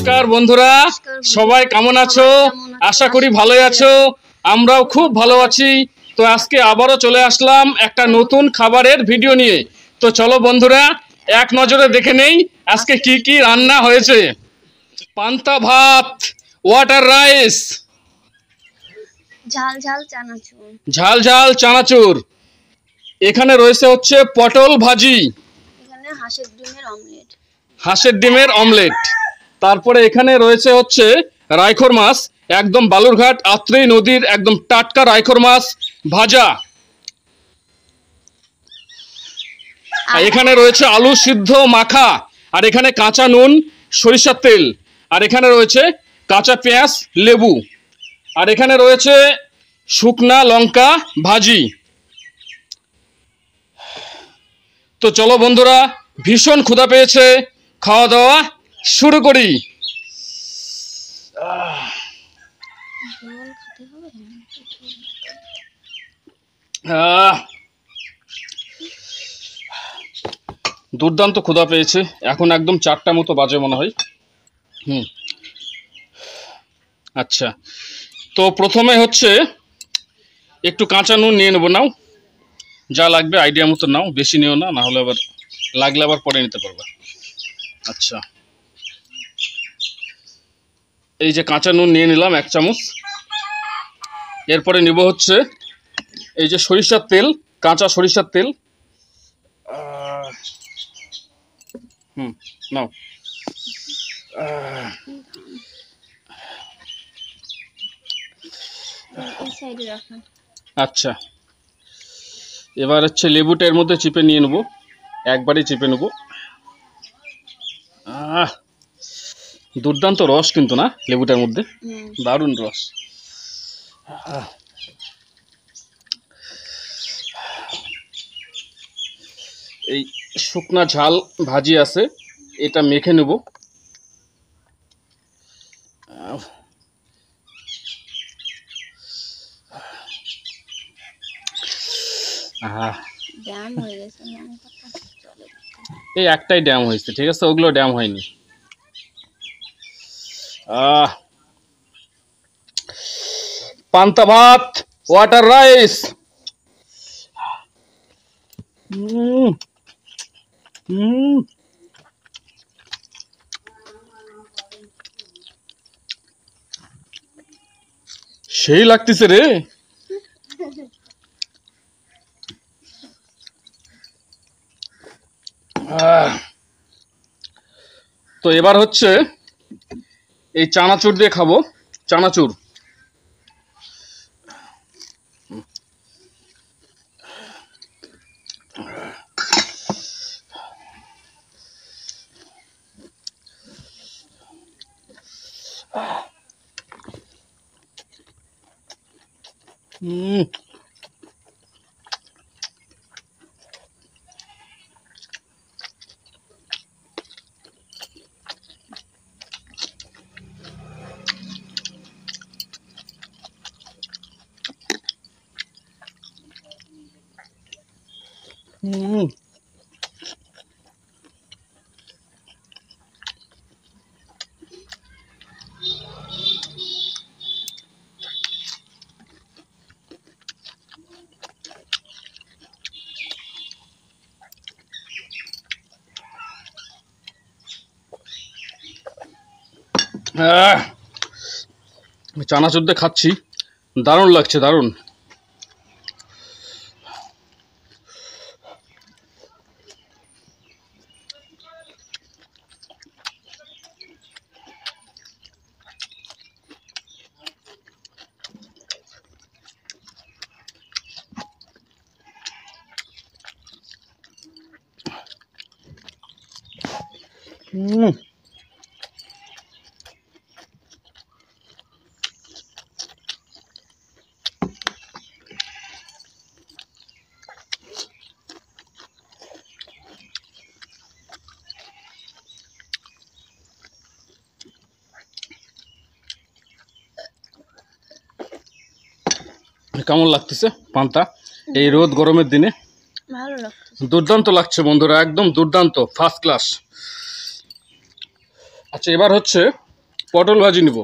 নমস্কার বন্ধুরা, সবাই কেমন আছো? আশা করি ভালোই আছো। আমরাও খুব ভালো আছি। তো আজকে আবারও চলে আসলাম একটা নতুন খাবারের ভিডিও নিয়ে। তো চলো বন্ধুরা, এক নজরে দেখে নেই আজকে কি কি রান্না হয়েছে। পান্তা ভাত, ওয়াটার রাইস, ঝাল ঝাল চানাচুর, ঝাল ঝাল চানাচুর, এখানে রয়েছে হচ্ছে পটল ভাজি, এখানে হাঁসের ডিমের অমলেট, হাঁসের ডিমের অমলেট, তারপরে এখানে রয়েছে হচ্ছে রাইখর মাছ, একদম বালুরঘাট আত্রেই নদীর একদম টাটকা রাইখর মাছ ভাজা, আর এখানে রয়েছে আলু সিদ্ধ মাখা, আর এখানে কাঁচা নুন সরিষার তেল, আর এখানে রয়েছে কাঁচা পেঁয়াজ লেবু, আর এখানে রয়েছে শুকনা লঙ্কা ভাজি। তো চলো বন্ধুরা, ভীষণ ক্ষুধা পেয়েছে, খাওয়া দাওয়া শুরু করি। দুর্দান্ত ক্ষুধা পেয়েছে। এখন একদম 4টা মতো বাজে মনে হয়। আচ্ছা, তো প্রথমে হচ্ছে একটু কাঁচা নুন নিয়ে নেবো। নাও, যা লাগবে আইডিয়া মতো নাও, বেশি নিও না, না হলে আবার লাগলে আবার পরে নিতে পারবে। আচ্ছা, এই যে কাঁচা নুন নিয়ে নিলাম 1 চামচ। এরপরে নিব হচ্ছে এই যে সরিষার তেল, কাঁচা সরিষার তেল। নাও। আচ্ছা, এবার হচ্ছে লেবুটা এর মধ্যে চিপে নিয়ে নেবো, একবারই চিপে নেবো। দুর্দান্ত রস কিন্তু না লেবুটার মধ্যে, দারুণ রস। এই শুকনা ঝাল ভাজি আছে, এটা মেখে নেব। এই একটাই ড্যাম হয়েছে, ঠিক আছে, ওগুলো ড্যাম হয়নি। পান্তা ভাত, ওয়াটার রাইস, সেই লাগতেছে রে। তো এবার হচ্ছে এই চানাচুর দিয়ে খাবো। চানাচুর, চানাচুর দিয়ে খাচ্ছি, দারুণ লাগছে, দারুণ। কেমন লাগতেছে পান্তা এই রোদ গরমের দিনে? ভালো লাগছে, দুর্দান্ত লাগছে বন্ধুরা, একদম দুর্দান্ত, ফার্স্ট ক্লাস। আচ্ছা, এবার হচ্ছে পটল ভাজি নিব।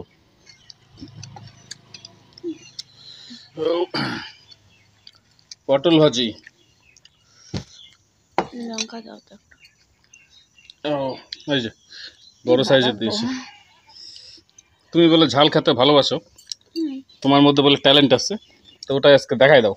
পটল ভাজি লঙ্কা দাও তো একটু। এই যে বড় সাইজের দিয়েছি। তুমি বলে ঝাল খেতে ভালোবাসো, তোমার মধ্যে বলে ট্যালেন্ট আছে, তো ওটাই আজকে দেখাই দাও।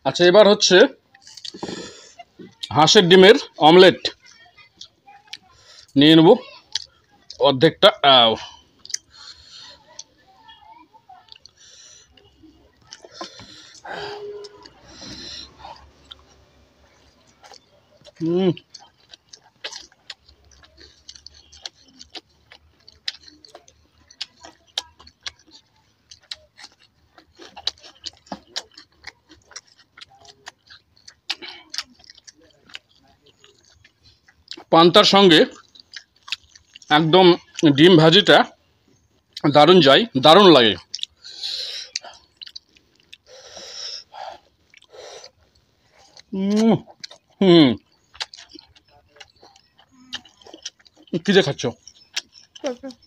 আচ্ছা, এবার হচ্ছে হাঁসের ডিমের অমলেট নিয়ে নেব অর্ধেকটা। পান্তার সঙ্গে একদম ডিম ভাজিটা দারুণ যায়, দারুণ লাগে। কি যে খাচ্ছ?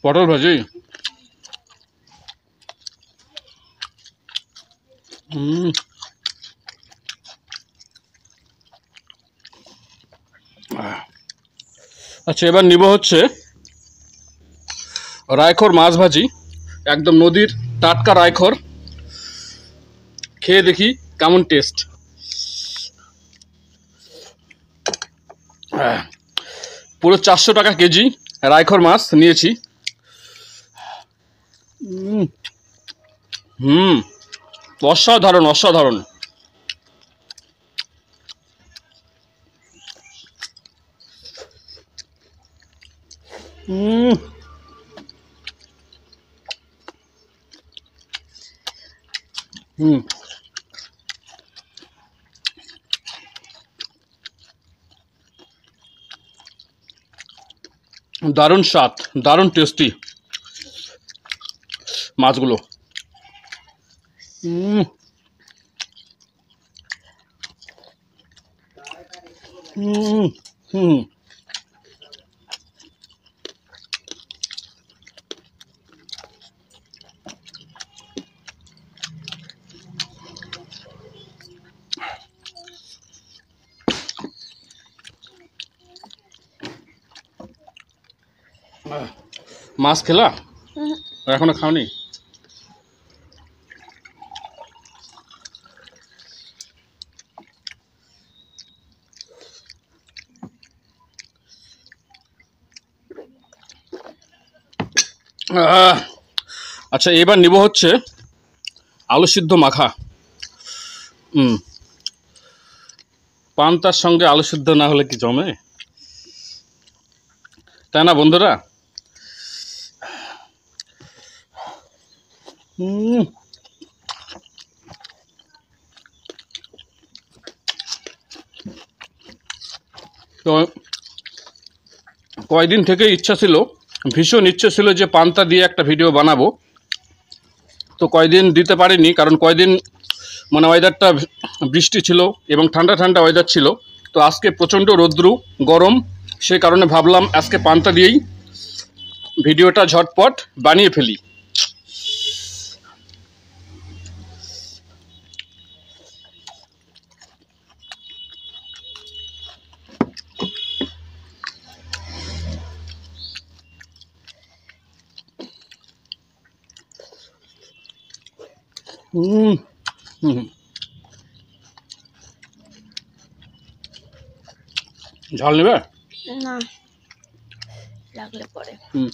পটল ভাজি। আচ্ছা, এবার নিব হচ্ছে রায়খর মাছ ভাজি, একদম নদীর টাটকা রায়খর। খেয়ে দেখি কেমন টেস্ট। পুরো 400 টাকা কেজি রায়খর মাছ নিয়েছি। অসাধারণ অসাধারণ। দারুণ স্বাদ, দারুণ টেস্টি মাছগুলো। মাছ খেলা? এখনো খাওনি? আচ্ছা, এবার নিব হচ্ছে আলু সিদ্ধ মাখা। পান্তার সঙ্গে আলু সিদ্ধ না হলে কি জমে, তাই না বন্ধুরা? তো কয়দিন থেকে ইচ্ছা ছিল, ভীষণ ইচ্ছে ছিল যে পান্তা দিয়ে একটা ভিডিও বানাবো। তো কয়দিন দিতে পারিনি, কারণ কয়দিন মানে ওয়েদারটা বৃষ্টি ছিল এবং ঠান্ডা ঠান্ডা ওয়েদার ছিল। তো আজকে প্রচণ্ড রৌদ্রু গরম, সে কারণে ভাবলাম আজকে পান্তা দিয়েই ভিডিওটা ঝটপট বানিয়ে ফেলি। হুম হুম ঝাল নেবে? না, লাগলে পরে। হুম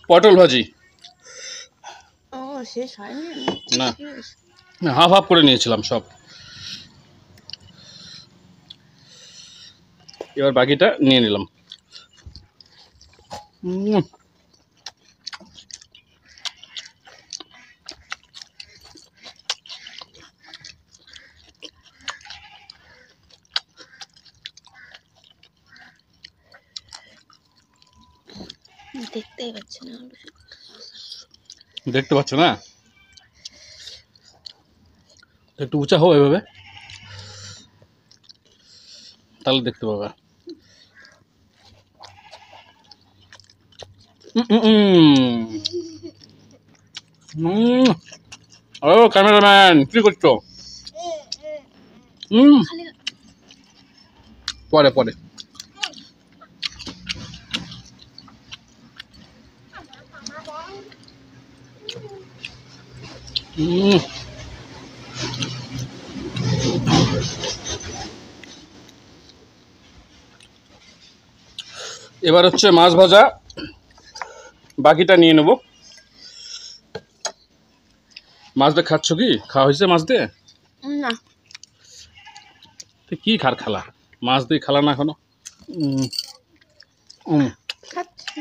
পটল ভাজি ও, শেষ হয়নি? না, হাফ হাফ করে নিয়েছিলাম সব। এবার বাকিটা নিয়ে নিলাম। হুম দেখতেই পাচ্ছি না আলু সেদ্ধ। দেখতে পাচ্ছ না? একটু উঁচা হও এভাবে, তাহলে দেখতে পাবে। ও ক্যামেরাম্যান কি করছো? খালি পরে পরে। এবার হচ্ছে মাছ ভাজা, বাকিটা নিয়ে নেব। মাছ দিয়ে খাচ্ছ কি? খাওয়া হয়েছে মাছ দিয়ে? না, তো কি খালা, মাছ দিয়ে খালা না এখনো? খাচ্ছি।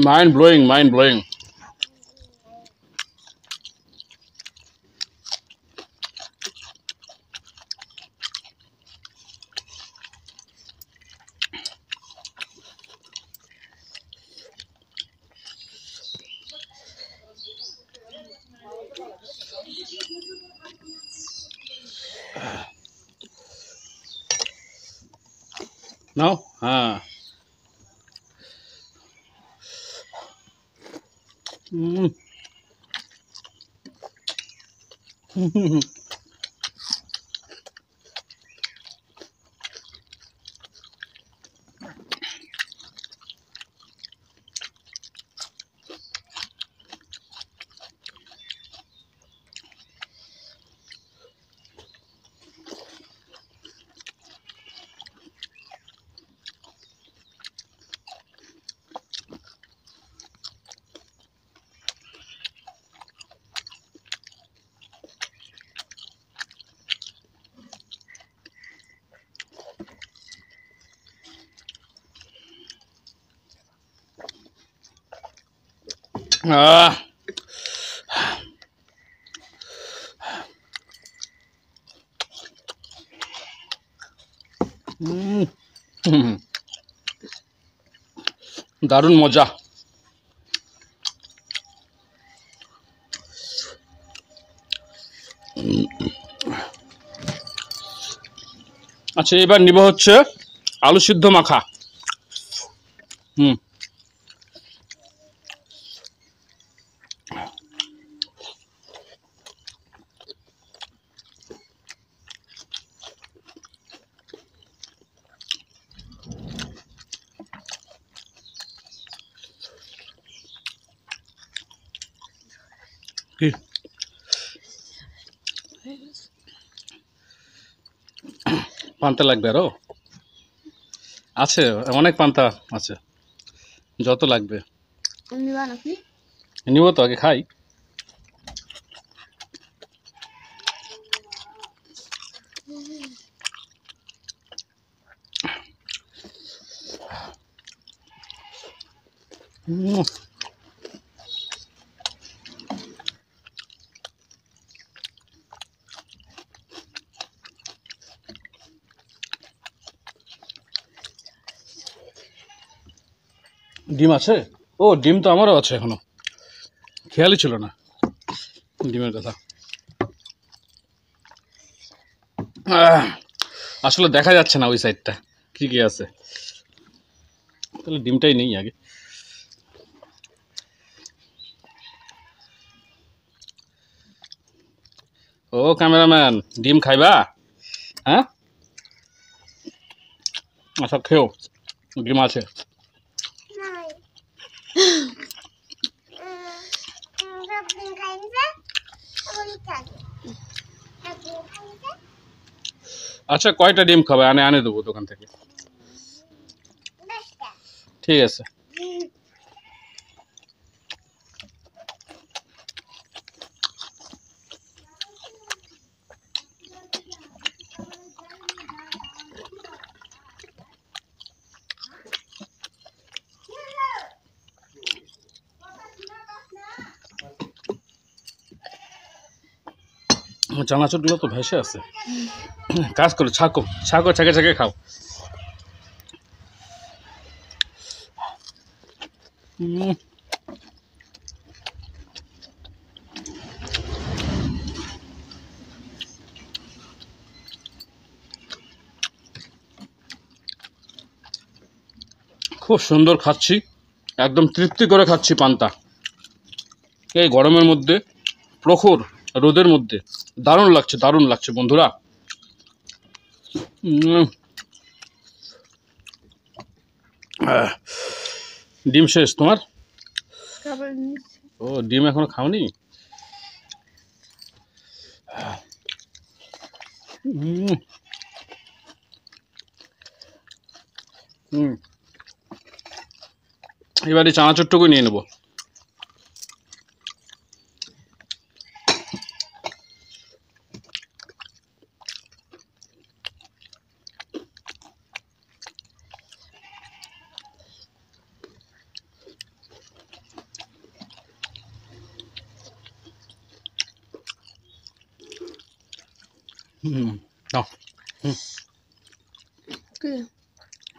Mind blowing, mind blowing. নাও, হ্যাঁ। আহ দারুণ মজা। আচ্ছা, এবার নিব হচ্ছে আলু সিদ্ধ মাখা। হুম কি পান্তা লাগবে আরো? আছে, অনেক পান্তা আছে, যত লাগবে নিবা নাকি? নিব তো, আগে খাই। ডিম আছে? ও, ডিম তো আমারও আছে, এখনো খেয়ালই ছিল না ডিমের কথা। আসলে দেখা যাচ্ছে না ওই সাইডটা কি কি আছে, তাহলে ডিমটাই নেই আগে। ক্যামেরাম্যান, ডিম খাইবা? হ্যাঁ, আচ্ছা খেও, ডিম আছে। আচ্ছা কয়টা ডিম খাবে? আনে আনে দেবো দোকান থেকে। ঠিক আছে। চানাচুরগুলো তো ভেসে আছে। কাজ করো, ছাকো ছাকো, ছাকে ছাকে খাও। খুব সুন্দর খাচ্ছি, একদম তৃপ্তি করে খাচ্ছি পান্তা। এই গরমের মধ্যে, প্রখর রোদের মধ্যে দারুণ লাগছে, দারুণ লাগছে বন্ধুরা। ডিম শেষ তোমার? ও, ডিম এখনো খাওনি? এবারে চানাচুরটুকু নিয়ে নেব। নাও,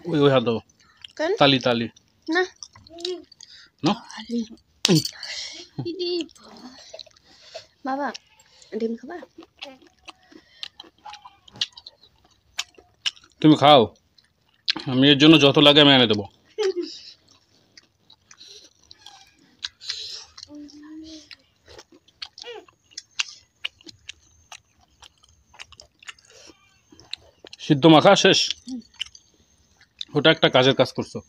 ওই ওই হাত দাও, তালি তালি না না। বাবা ডিম খাবা? তুমি খাও, আমি এর জন্য যত লাগে আমি এনে দেবো। সিদ্ধ মাখা শেষ? ওটা একটা কাজের কাজ করছো।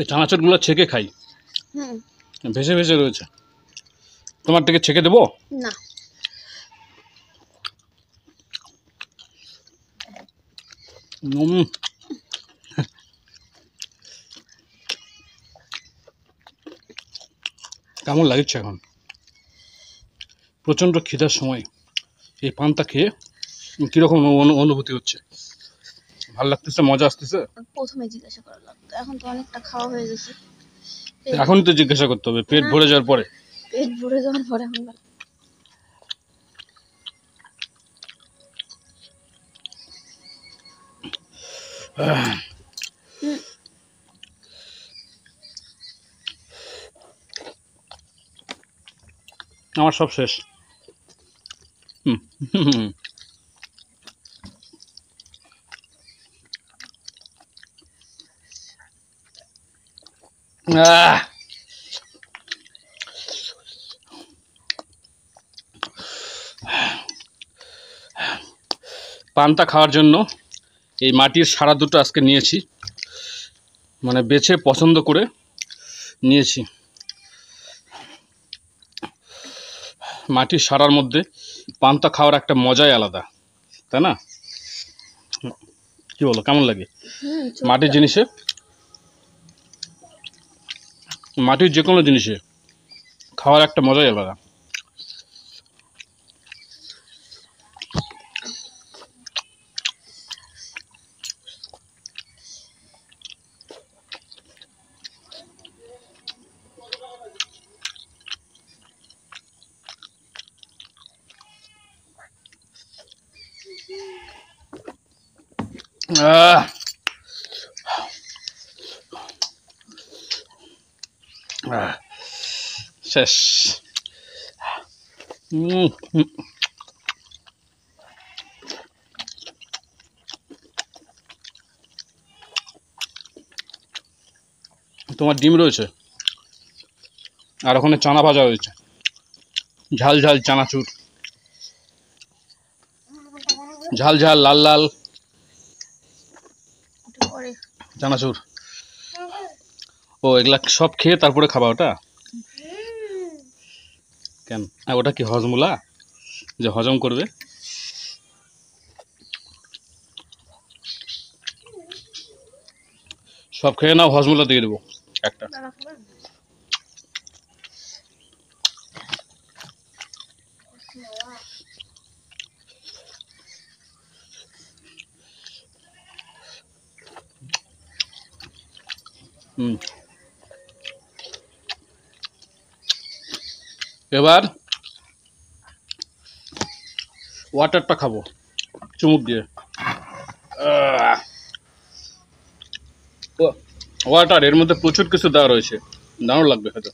চানাচুরগুলো ছেঁকে খাই, ভেসে ভেসে রয়েছে। তোমার থেকে ছেঁকে দেবো? না। কেমন লাগছে এখন? প্রচণ্ড খিদার সময় এই পান্তা খেয়ে কীরকম অনুভূতি হচ্ছে? ভাল লাগতেছে? মজা আসতেছে? প্রথমে জিজ্ঞাসা করা লাগতো, এখন তো অনেকটা খাওয়া হয়ে গেছে। এখন তো জিজ্ঞাসা করতে হবে পেট ভরে যাওয়ার পরে। পেট ভরে যাওয়ার পরে এখন আমার সব শেষ। পান্তা খাওয়ার জন্য এই মাটির সারা দুটো আজকে নিয়েছি, মানে বেছে পছন্দ করে নিয়েছি। মাটির সারার মধ্যে পান্তা খাওয়ার একটা মজাই আলাদা, তাই না? কি বলো, কেমন লাগে মাটির জিনিসে? মাটির যে কোনো জিনিসে খাওয়ার একটা মজাই আলাদা। শেষ। তোমার ডিম রয়েছে, আর ওখানে চানা ভাজা রয়েছে, ঝাল ঝাল চানাচুর, ঝাল ঝাল লাল লাল চানাচুর। ও এগুলা সব খেয়ে তারপরে খাবা ওটা? কেন? ওটা কি হজমুলা যে হজম করবে? সব খেয়ে নাও, হজমুলা দিয়ে দেবো একটা। এবার ওয়াটারটা খাবো চুমুক দিয়ে। ওয়াটার, এর মধ্যে প্রচুর কিছু দেওয়া রয়েছে, দারুণ লাগবে হয়তো।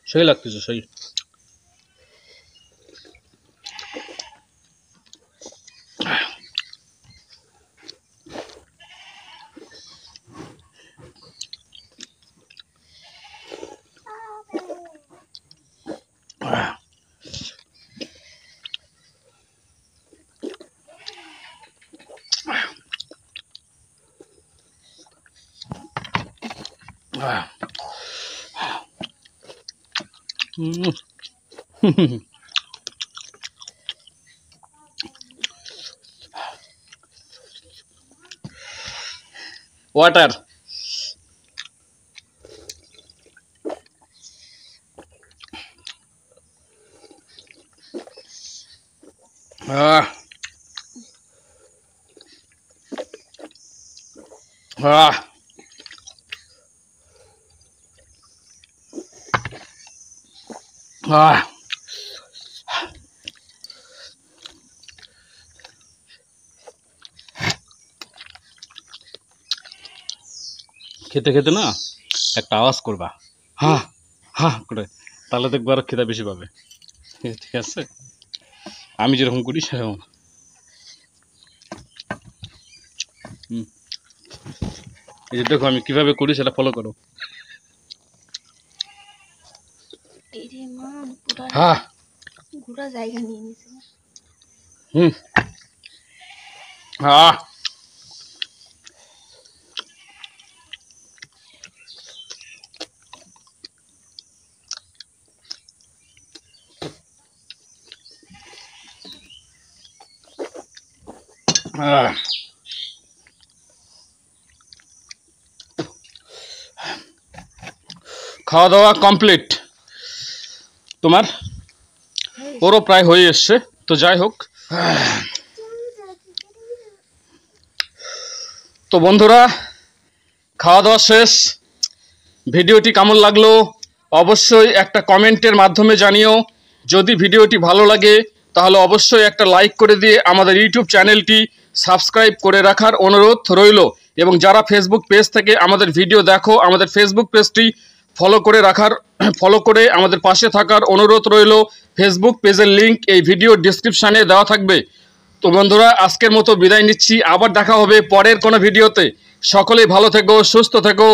সেই লাগতেছে, সেই। ওয়াটার। খেতে খেতে না একটা আওয়াজ করবা, হা হা করে, তাহলে দেখবো আরো খেতে বেশি পাবে। ঠিক আছে, আমি যেরকম করি সেরকম। এই যে দেখো আমি কিভাবে করি, সেটা ফলো করো। হ্যাঁ, পুরো জায়গা নিয়ে নিছে। হ্যাঁ, খাওয়া দাওয়া কমপ্লিট তোমার? ওরও প্রায় হয়ে এসছে, তো যাই হোক। তো বন্ধুরা, খাওয়া দাওয়া শেষ। ভিডিওটি কেমন লাগলো অবশ্যই একটা কমেন্টের মাধ্যমে জানিও। যদি ভিডিওটি ভালো লাগে তাহলে অবশ্যই একটা লাইক করে দিয়ে আমাদের ইউটিউব চ্যানেলটি সাবস্ক্রাইব করে রাখার অনুরোধ রইল। এবং যারা ফেসবুক পেজ থেকে আমাদের ভিডিও দেখো, আমাদের ফেসবুক পেজটি ফলো করে আমাদের পাশে থাকার অনুরোধ রইল। ফেসবুক পেজের লিংক এই ভিডিও ডেসক্রিপশানে দেওয়া থাকবে। তো বন্ধুরা, আজকের মতো বিদায় নিচ্ছি, আবার দেখা হবে পরের কোনো ভিডিওতে। সকলেই ভালো থেকো, সুস্থ থেকো।